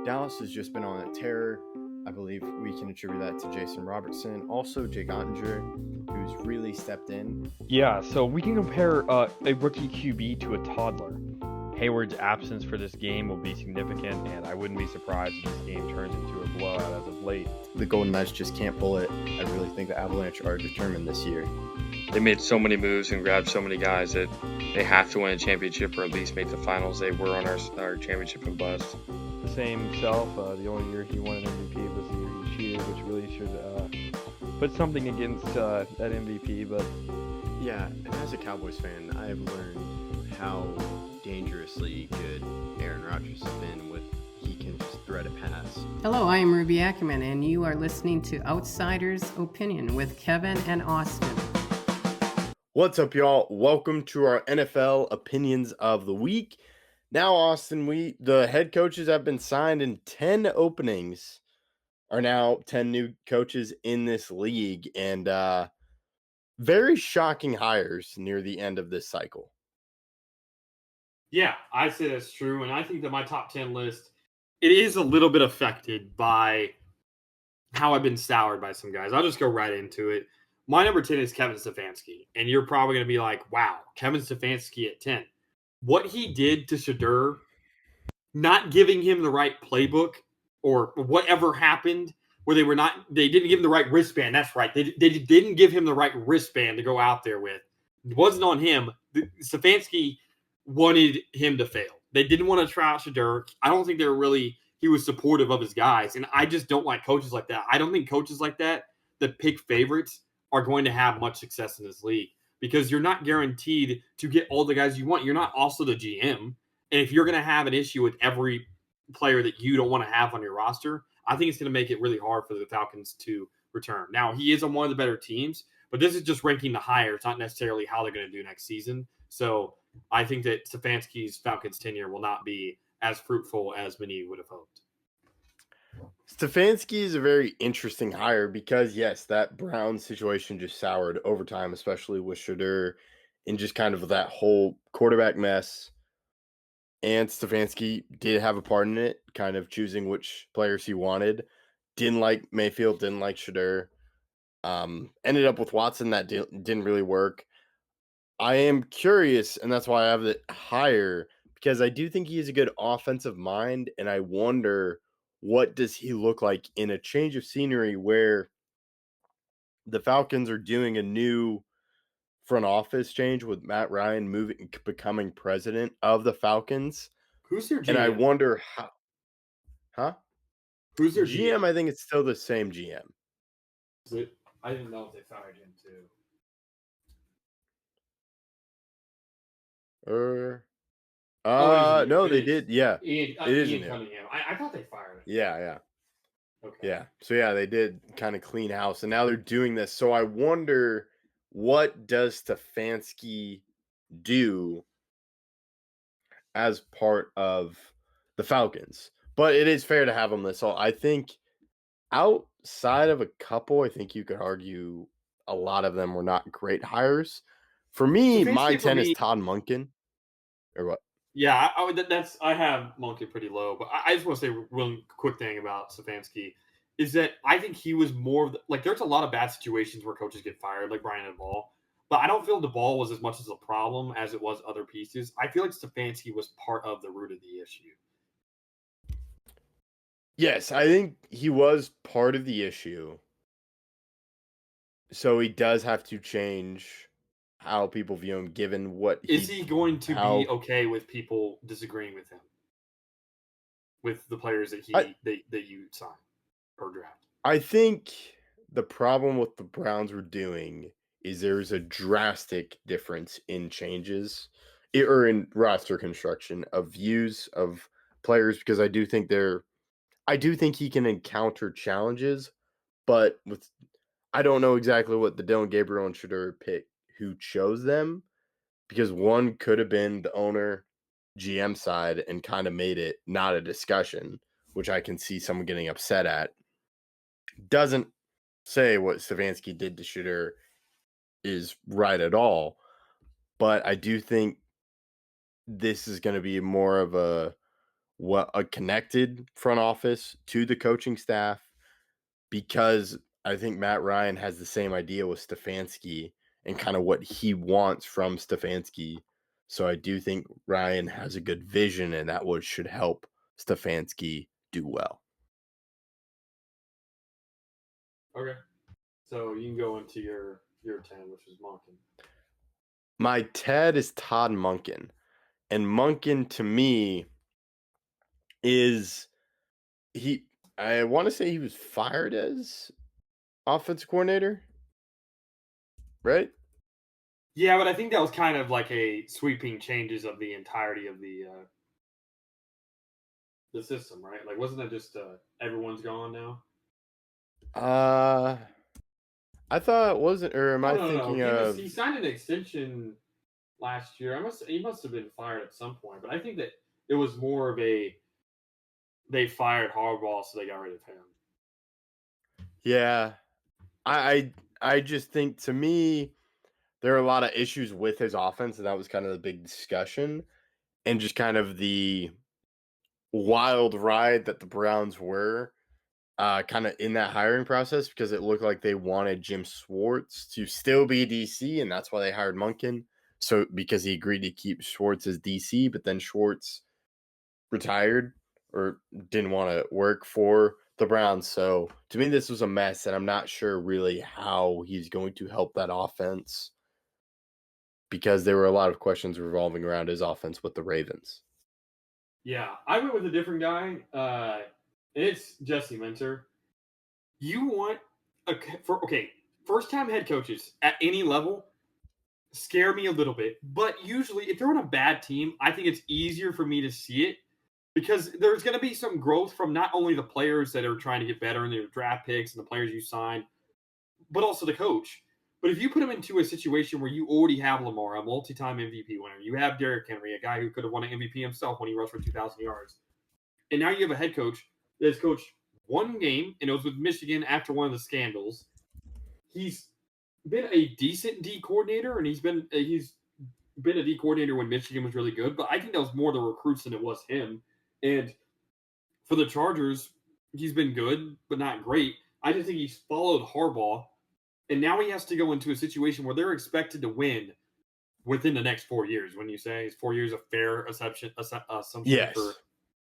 Dallas has just been on a tear. I believe we can attribute that to Jason Robertson. Also, Jake Ottinger, who's really stepped in. Yeah, so we can compare a rookie QB to a toddler. Hayward's absence for this game will be significant, and I wouldn't be surprised if this game turns into a blowout as of late. The Golden Knights just can't pull it. I really think the Avalanche are determined this year. They made so many moves and grabbed so many guys that they have to win a championship or at least make the finals. They were on our championship and bust. The same self, the only year he won an MVP was the year he cheated, which really should put something against that MVP. But yeah, and as a Cowboys fan, I have learned how dangerously good Aaron Rodgers has been with he can just thread a pass. Hello, I am Ruby Ackerman, and you are listening to Outsider's Opinion with Kevin and Austin. What's up, y'all? Welcome to our NFL Opinions of the Week. Now, Austin, the head coaches have been signed and 10 openings are now 10 new coaches in this league, and very shocking hires near the end of this cycle. Yeah, I say that's true, and I think that my top 10 list, it is a little bit affected by how I've been soured by some guys. I'll just go right into it. My number 10 is Kevin Stefanski, and you're probably going to be like, wow, Kevin Stefanski at 10. What he did to Shedeur, not giving him the right playbook or whatever happened where they didn't give him the right wristband. That's right. They didn't give him the right wristband to go out there with. It wasn't on him. Stefanski wanted him to fail. They didn't want to try out Shedeur. I don't think he was supportive of his guys. And I just don't like coaches like that. I don't think coaches like that pick favorites are going to have much success in this league because you're not guaranteed to get all the guys you want. You're not also the GM. And if you're going to have an issue with every player that you don't want to have on your roster, I think it's going to make it really hard for the Falcons to return. Now, he is on one of the better teams, but this is just ranking the higher. It's not necessarily how they're going to do next season. So I think that Stefanski's Falcons tenure will not be as fruitful as many would have hoped. Stefanski is a very interesting hire because, yes, that Brown situation just soured over time, especially with Shedeur and just kind of that whole quarterback mess. And Stefanski did have a part in it, kind of choosing which players he wanted. Didn't like Mayfield, didn't like Shedeur. Ended up with Watson that didn't really work. I am curious, and that's why I have it higher, because I do think he has a good offensive mind, and I wonder what does he look like in a change of scenery where the Falcons are doing a new front office change with Matt Ryan becoming president of the Falcons. Who's their GM? And I wonder how. Huh? Who's their GM? I think it's still the same GM. I didn't know if they fired him too. No, they did. Yeah, Ian Cunningham. I thought they fired him. Yeah. Okay. Yeah. So yeah, they did kind of clean house, and now they're doing this. So I wonder, what does Stefanski do as part of the Falcons? But it is fair to have him this. So I think outside of a couple, I think you could argue a lot of them were not great hires. For me, my 10 is Todd Monken. Or what? Yeah, I have Monken pretty low, but I just want to say one quick thing about Stefanski is that I think he was more of there's a lot of bad situations where coaches get fired, like Brian Ball, but I don't feel the ball was as much as a problem as it was other pieces. I feel like Stefanski was part of the root of the issue. Yes, I think he was part of the issue. So he does have to change how people view him, given what is he going to be okay with people disagreeing with him, with the players that that you sign or draft? I think the problem with the Browns were doing is there's a drastic difference in changes or in roster construction of views of players, because I do think he can encounter challenges, but I don't know exactly what the Dylan Gabriel and Shedeur pick who chose them, because one could have been the owner GM side and kind of made it not a discussion, which I can see someone getting upset at. Doesn't say what Stefanski did to Shedeur is right at all, but I do think this is going to be more of a what a connected front office to the coaching staff because I think Matt Ryan has the same idea with Stefanski and kind of what he wants from Stefanski. So I do think Ryan has a good vision, and that would should help Stefanski do well. Okay. So you can go into your 10, which is Monken. My Ted is Todd Monken, and Monken to me is he. I want to say he was fired as offensive coordinator, right? Yeah, but I think that was kind of like a sweeping changes of the entirety of the system, right? Like, wasn't that just everyone's gone now? Uh I thought it wasn't, or am Oh I no, thinking he of? signed an extension last year. He must have been fired at some point, but I think that it was more of a they fired Harbaugh, so they got rid of him. Yeah, I just think to me there are a lot of issues with his offense, and that was kind of the big discussion, and just kind of the wild ride that the Browns were. Kind of in that hiring process because it looked like they wanted Jim Schwartz to still be DC, and that's why they hired Monken. So because he agreed to keep Schwartz as DC, but then Schwartz retired or didn't want to work for the Browns. So to me, this was a mess, and I'm not sure really how he's going to help that offense because there were a lot of questions revolving around his offense with the Ravens. Yeah, I went with a different guy. It's Jesse Minter. You want first time head coaches at any level scare me a little bit, but usually if they're on a bad team, I think it's easier for me to see it because there's going to be some growth from not only the players that are trying to get better in their draft picks and the players you sign, but also the coach. But if you put him into a situation where you already have Lamar, a multi-time MVP winner, you have Derrick Henry, a guy who could have won an MVP himself when he rushed for 2,000 yards, and now you have a head coach that has coached one game, and it was with Michigan after one of the scandals. He's been a decent D coordinator, and he's been a D coordinator when Michigan was really good. But I think that was more the recruits than it was him. And for the Chargers, he's been good, but not great. I just think he's followed Harbaugh, and now he has to go into a situation where they're expected to win within the next 4 years. When you say 4 years a fair assumption for Yes.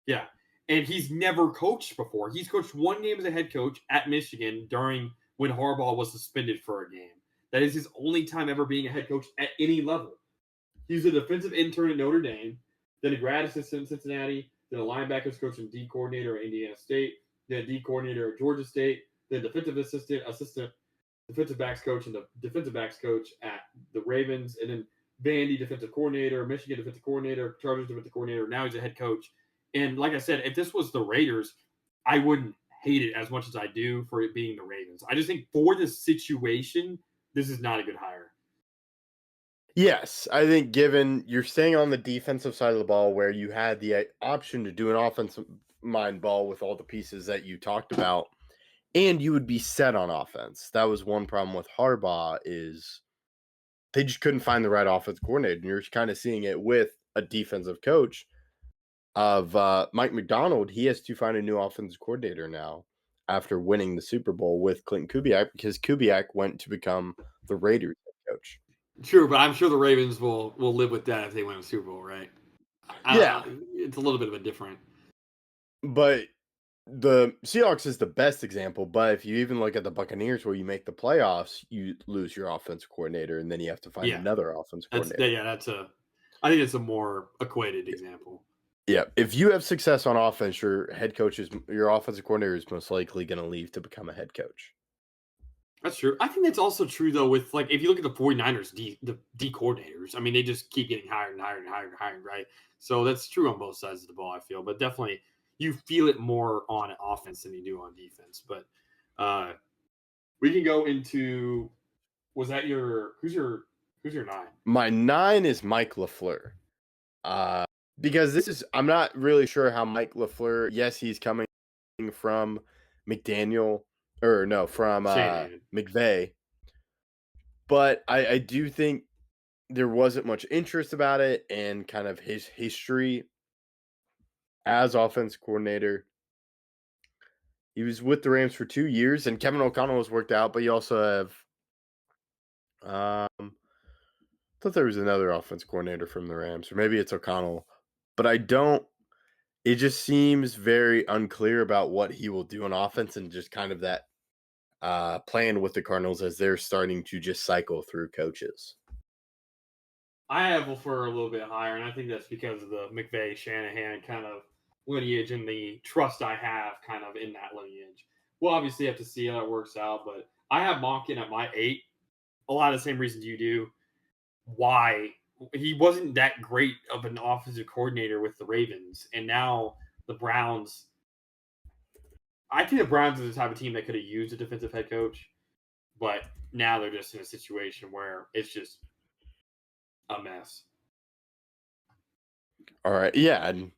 yeah. And he's never coached before. He's coached one game as a head coach at Michigan during when Harbaugh was suspended for a game. That is his only time ever being a head coach at any level. He was a defensive intern at Notre Dame, then a grad assistant in Cincinnati, then a linebackers coach and D coordinator at Indiana State, then a D coordinator at Georgia State, then defensive assistant defensive backs coach and the defensive backs coach at the Ravens, and then Vandy defensive coordinator, Michigan defensive coordinator, Chargers defensive coordinator. Now he's a head coach. And like I said, if this was the Raiders, I wouldn't hate it as much as I do for it being the Ravens. I just think for this situation, this is not a good hire. Yes, I think given you're staying on the defensive side of the ball where you had the option to do an offensive mind ball with all the pieces that you talked about, and you would be set on offense. That was one problem with Harbaugh is they just couldn't find the right offense coordinator. And you're kind of seeing it with a defensive coach of Mike McDonald. He has to find a new offensive coordinator now after winning the Super Bowl with Clinton Kubiak because Kubiak went to become the Raiders head coach. True, but I'm sure the Ravens will live with that if they win a Super Bowl, right? Yeah, It's a little bit of a different. but the Seahawks is the best example, but if you even look at the Buccaneers where you make the playoffs, you lose your offensive coordinator and then you have to find Yeah, another offensive coordinator. I think it's a more equated example. Yeah, if you have success on offense, your offensive coordinator is most likely going to leave to become a head coach. That's true. I think that's also true though with like if you look at the 49ers the D coordinators, I mean they just keep getting hired and hired and hired and hired, right? So that's true on both sides of the ball, I feel. But definitely you feel it more on offense than you do on defense. But we can go into was that your who's your 9? My 9 is Mike LaFleur. Because I'm not really sure how Mike LaFleur, yes, he's coming from McDaniel, or no, from Shanahan. McVay. But I do think there wasn't much interest about it and kind of his history as offense coordinator. He was with the Rams for 2 years, and Kevin O'Connell has worked out, but you also have I thought there was another offense coordinator from the Rams, or maybe it's O'Connell, but I don't. It just seems very unclear about what he will do on offense, and just kind of that playing with the Cardinals as they're starting to just cycle through coaches. I have for a little bit higher, and I think that's because of the McVay Shanahan kind of lineage and the trust I have kind of in that lineage. We'll obviously have to see how that works out, but I have Monken at my 8. A lot of the same reasons you do. Why he wasn't that great of an offensive coordinator with the Ravens, and now the Browns. I think the Browns are the type of team that could have used a defensive head coach, but now they're just in a situation where it's just a mess. All right, yeah, and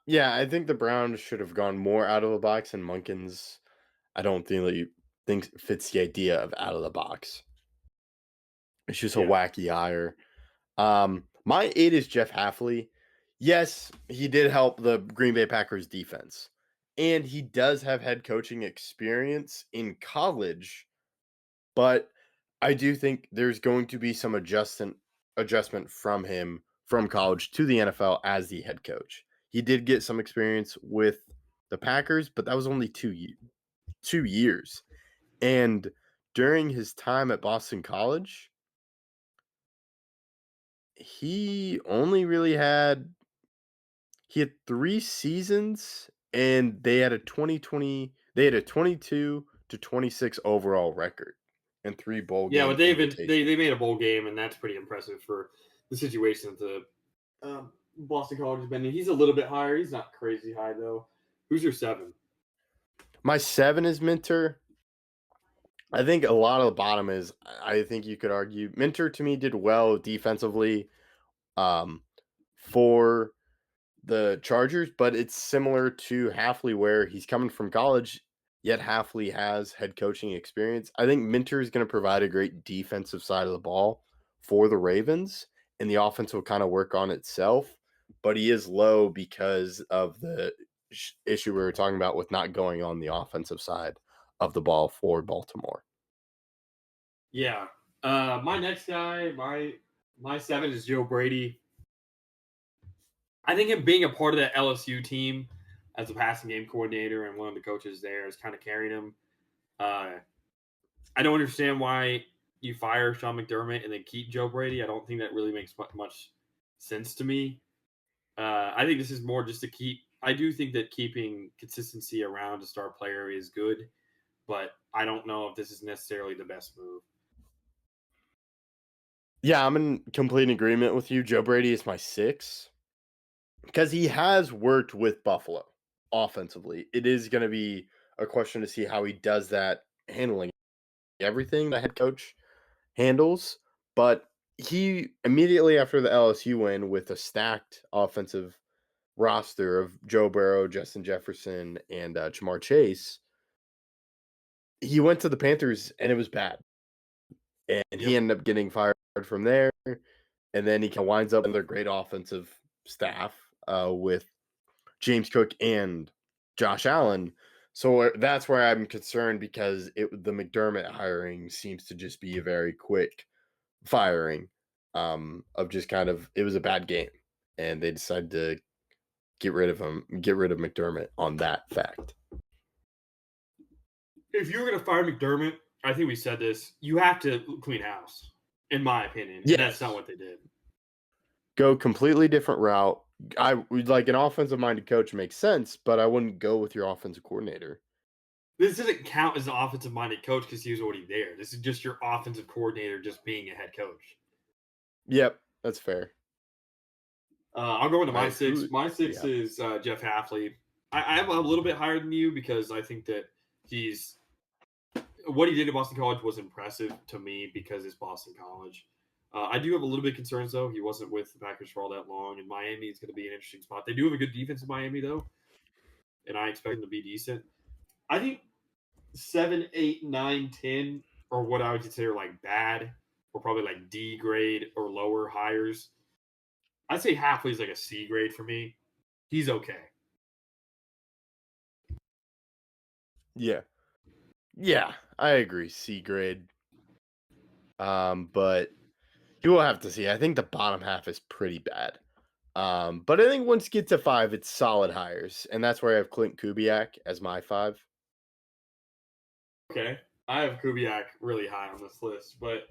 yeah, I think the Browns should have gone more out of the box, and Monken's. I don't think that you think fits the idea of out of the box. It's just a Yeah. wacky hire. My 8 is Jeff Hafley. Yes, he did help the Green Bay Packers defense, and he does have head coaching experience in college, but I do think there's going to be some adjustment from him from college to the NFL as the head coach. He did get some experience with the Packers, but that was only 2 years. And during his time at Boston College, he only really had 3 seasons, and they had a 22 to 26 overall record and 3 bowl Yeah, game but they invitation. made a bowl game, and that's pretty impressive for the situation that the Boston College has been in. He's a little bit higher. He's not crazy high though. Who's your 7? My 7 is Minter. I think a lot of the bottom is, I think you could argue Minter to me did well defensively for the Chargers, but it's similar to Hafley where he's coming from college, yet Hafley has head coaching experience. I think Minter is going to provide a great defensive side of the ball for the Ravens, and the offense will kind of work on itself, but he is low because of the issue we were talking about with not going on the offensive side of the ball for Baltimore. Yeah. My next guy, my 7 is Joe Brady. I think him being a part of that LSU team as a passing game coordinator and one of the coaches there is kind of carrying him. I don't understand why you fire Sean McDermott and then keep Joe Brady. I don't think that really makes much sense to me. I think this is more just to keep. I do think that keeping consistency around a star player is good, but I don't know if this is necessarily the best move. Yeah, I'm in complete agreement with you. Joe Brady is my 6 because he has worked with Buffalo offensively. It is going to be a question to see how he does that handling everything the head coach handles. But he immediately after the LSU win with a stacked offensive roster of Joe Burrow, Justin Jefferson, and Jamar Chase, he went to the Panthers and it was bad. And he Yep. ended up getting fired from there. And then he winds up in their great offensive staff with James Cook and Josh Allen. So that's where I'm concerned because the McDermott hiring seems to just be a very quick firing of just kind of it was a bad game, and they decided to get rid of McDermott on that fact. If you were going to fire McDermott, I think we said this, you have to clean house, in my opinion. Yes. And that's not what they did. Go completely different route. I would like an offensive minded coach makes sense, but I wouldn't go with your offensive coordinator. This doesn't count as an offensive minded coach because he was already there. This is just your offensive coordinator just being a head coach. Yep, that's fair. I'll go into my Right, 6. My 6 yeah. is Jeff Hafley. I have a little bit higher than you because I think that what he did at Boston College was impressive to me because it's Boston College. I do have a little bit of concerns though. He wasn't with the Packers for all that long, and Miami is going to be an interesting spot. They do have a good defense in Miami though, and I expect them to be decent. I think 7, 8, 9, 10 are what I would consider like bad, or probably like D grade or lower hires. I'd say Hafley's like a C grade for me. he's okay. Yeah. Yeah, I agree. C grade. But you will have to see. I think the bottom half is pretty bad. But I think once you get to 5, it's solid hires, and that's where I have Clint Kubiak as my 5. Okay. I have Kubiak really high on this list, but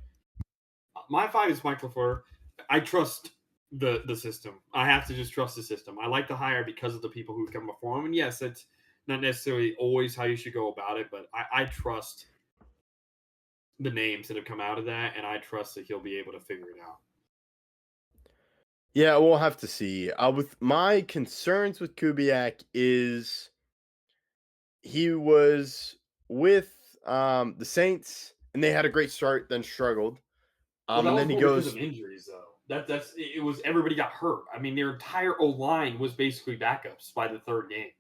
my 5 is Mike LaFleur. I trust the system. I have to just trust the system. I like the hire because of the people who come before him. And yes, it's not necessarily always how you should go about it, but I trust the names that have come out of that, and I trust that he'll be able to figure it out. Yeah, we'll have to see. With my concerns with Kubiak is he was with the Saints, and they had a great start, then struggled. Well, that And was then he more because goes, of injuries, though. That's it was everybody got hurt. I mean, their entire O line was basically backups by the third game.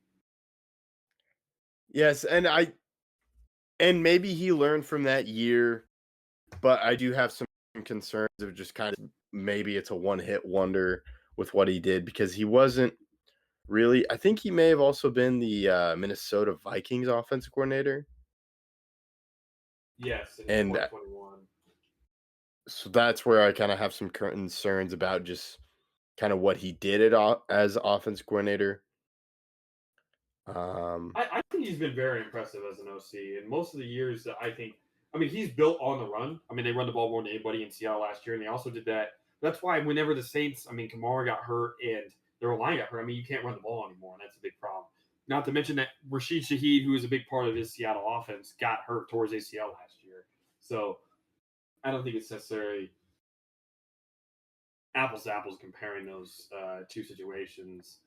yes, and maybe he learned from that year, but I do have some concerns of just kind of maybe it's a one-hit wonder with what he did because he wasn't really. I think he may have also been the Minnesota Vikings offensive coordinator, Yes, in and 2021. so that's where I kind of have some concerns about just kind of what he did as offense coordinator. I think he's been very impressive as an OC. And most of the years that I mean, he's built on the run. I mean, they run the ball more than anybody in Seattle last year, and they also did that. That's why whenever the Saints, I mean, Kamara got hurt and their line got hurt, I mean, you can't run the ball anymore, and that's a big problem. Not to mention that Rashid Shaheed, who is a big part of his Seattle offense, got hurt towards ACL last year. So I don't think it's necessarily apples to apples comparing those two situations.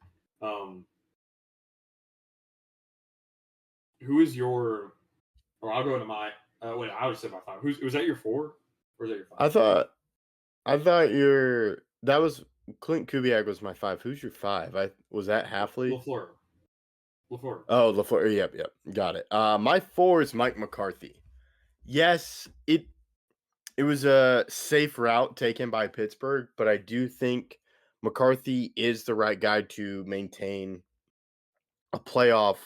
Who is your? Or I'll go into my. Wait, I would say my 5. Was that your 4, or is that your 5? I thought that was Clint Kubiak was my 5. Who's your 5? I was that Halfley. LaFleur. LaFleur. Oh, LaFleur. Yep, got it. My 4 is Mike McCarthy. Yes, it was a safe route taken by Pittsburgh, but I do think McCarthy is the right guy to maintain a playoff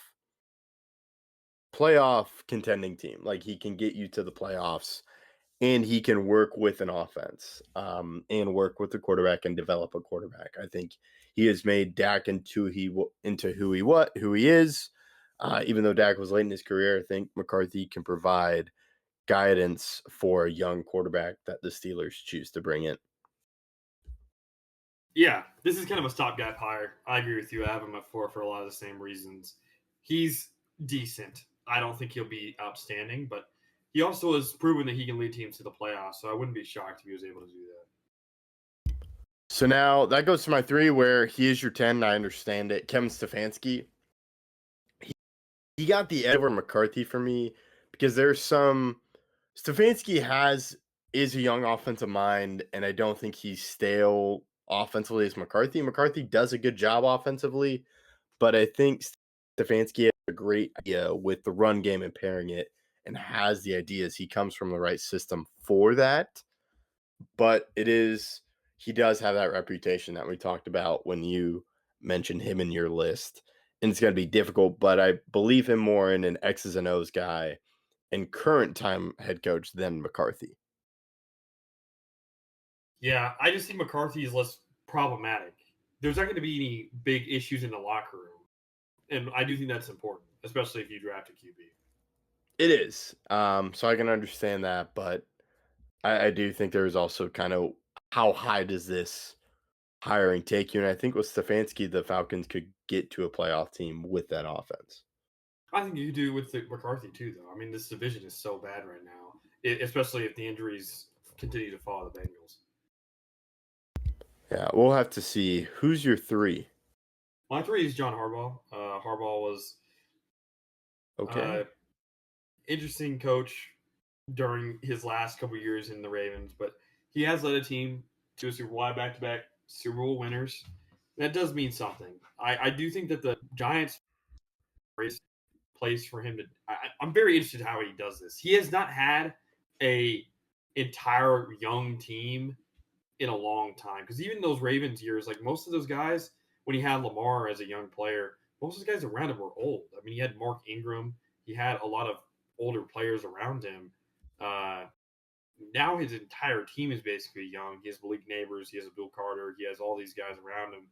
contending team. Like he can get you to the playoffs, and he can work with an offense, and work with the quarterback and develop a quarterback. I think he has made Dak into who he is. Even though Dak was late in his career, I think McCarthy can provide guidance for a young quarterback that the Steelers choose to bring in. Yeah, this is kind of a stopgap hire. I agree with you. I have him at 4 for a lot of the same reasons. He's decent. I don't think he'll be outstanding, but he also has proven that he can lead teams to the playoffs. So I wouldn't be shocked if he was able to do that. So now that goes to my 3, where he is your 10. And I understand it. Kevin Stefanski. He got the edge over McCarthy for me because there's some Stefanski is a young offensive mind, and I don't think he's stale offensively as McCarthy. McCarthy does a good job offensively, but I think Stefanski has a great idea with the run game and pairing it, and has the ideas. He comes from the right system for that, but he does have that reputation that we talked about when you mentioned him in your list, and it's going to be difficult, but I believe him more in an X's and O's guy and current time head coach than McCarthy. Yeah, I just think McCarthy is less problematic. There's not going to be any big issues in the locker room. And I do think that's important, especially if you draft a QB. It is. So I can understand that, but I do think there's also kind of how high does this hiring take you? And I think with Stefanski, the Falcons could get to a playoff team with that offense. I think you do with McCarthy too, though. I mean, this division is so bad right now, especially if the injuries continue to follow the Bengals. Yeah, we'll have to see. Who's your 3? My 3 is John Harbaugh. Harbaugh was Okay. Interesting coach during his last couple years in the Ravens, but he has led a team to a Super Bowl, back-to-back Super Bowl winners. That does mean something. I do think that the Giants place for him to. I'm very interested in how he does this. He has not had a entire young team in a long time, because even those Ravens years, like most of those guys when he had Lamar as a young player, most of the guys around him were old. I mean, he had Mark Ingram. He had a lot of older players around him. Now his entire team is basically young. He has Malik Neighbors. He has Bill Carter. He has all these guys around him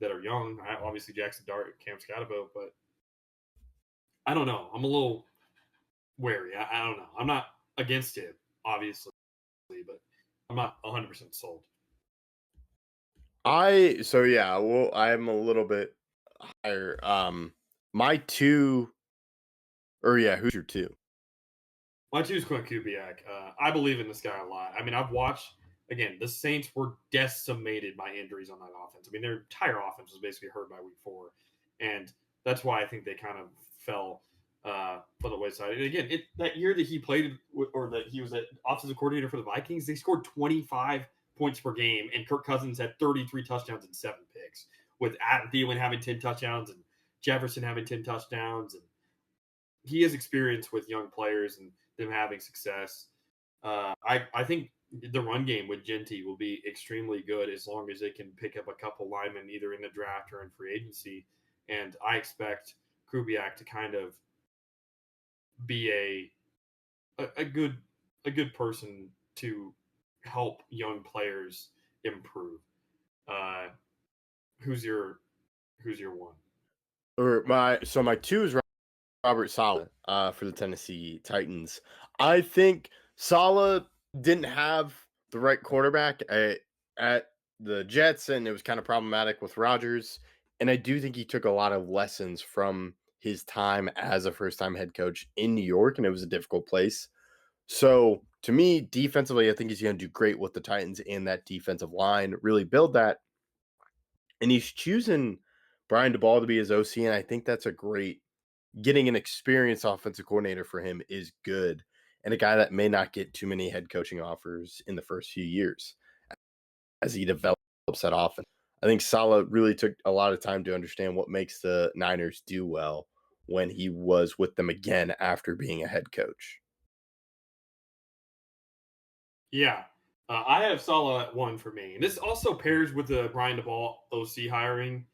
that are young. Obviously, Jackson Dart, Cam Scatterbo, but I don't know. I'm a little wary. I don't know. I'm not against it, obviously, but I'm not 100% sold. I'm a little bit higher. My two, or yeah, who's your two? My two is Clint Kubiak. I believe in this guy a lot. I mean, I've watched, again, the Saints were decimated by injuries on that offense. I mean, their entire offense was basically hurt by week 4. And that's why I think they kind of fell for the wayside. And again, that year that he played, or that he was an offensive coordinator for the Vikings, they scored 25 points per game, and Kirk Cousins had 33 touchdowns and 7 picks, with Adam Thielen having 10 touchdowns and Jefferson having 10 touchdowns. And he has experience with young players and them having success. I think the run game with Genty will be extremely good as long as they can pick up a couple linemen either in the draft or in free agency. And I expect Kubiak to kind of be a good person to help young players improve. Who's your one? My two is Robert Saleh for the Tennessee Titans. I think Saleh didn't have the right quarterback at the Jets, and it was kind of problematic with Rodgers. And I do think he took a lot of lessons from his time as a first-time head coach in New York, and it was a difficult place. So to me, defensively, I think he's going to do great with the Titans and that defensive line, really build that. And he's choosing Brian DeBall to be his OC, and I think that's a great getting an experienced offensive coordinator for him is good, and a guy that may not get too many head coaching offers in the first few years as he develops that offense. I think Saleh really took a lot of time to understand what makes the Niners do well when he was with them again after being a head coach. Yeah. I have Saleh at 1 for me. And this also pairs with the Brian DeBall OC hiring.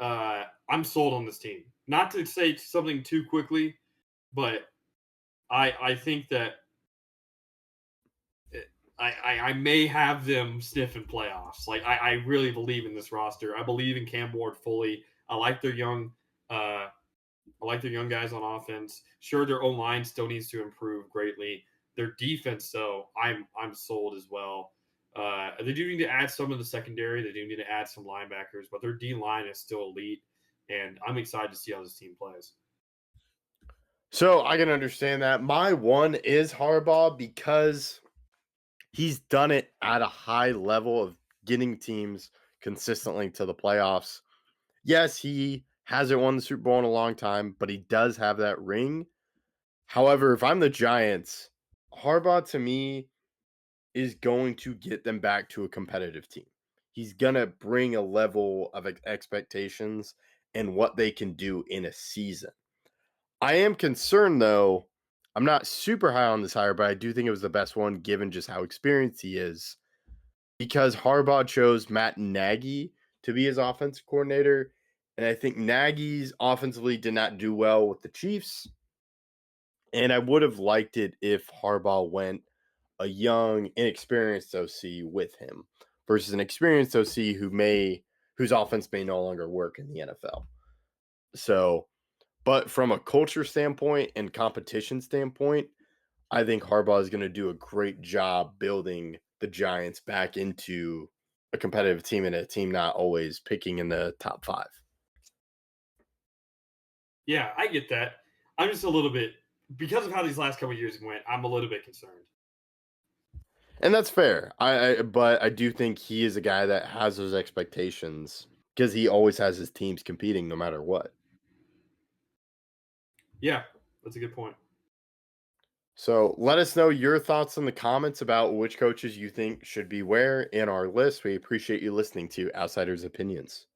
I'm sold on this team. Not to say something too quickly, but I think that I may have them sniffing playoffs. Like I really believe in this roster. I believe in Cam Ward fully. I like their young guys on offense. Sure, their own line still needs to improve greatly. Their defense, though, I'm sold as well. They do need to add some in the secondary. They do need to add some linebackers, but their D line is still elite, and I'm excited to see how this team plays. So I can understand that. My one is Harbaugh because he's done it at a high level of getting teams consistently to the playoffs. Yes, he hasn't won the Super Bowl in a long time, but he does have that ring. However, if I'm the Giants, Harbaugh to me is going to get them back to a competitive team. He's going to bring a level of expectations and what they can do in a season. I am concerned, though. I'm not super high on this hire, but I do think it was the best one given just how experienced he is. Because Harbaugh chose Matt Nagy to be his offensive coordinator. And I think Nagy's offensively did not do well with the Chiefs. And I would have liked it if Harbaugh went a young, inexperienced OC with him versus an experienced OC whose offense may no longer work in the NFL. So, but from a culture standpoint and competition standpoint, I think Harbaugh is going to do a great job building the Giants back into a competitive team and a team not always picking in the top 5. Yeah, I get that. I'm just a little bit, because of how these last couple of years went, I'm a little bit concerned. And that's fair. But I do think he is a guy that has those expectations because he always has his teams competing no matter what. Yeah, that's a good point. So let us know your thoughts in the comments about which coaches you think should be where in our list. We appreciate you listening to Outsiders Opinions.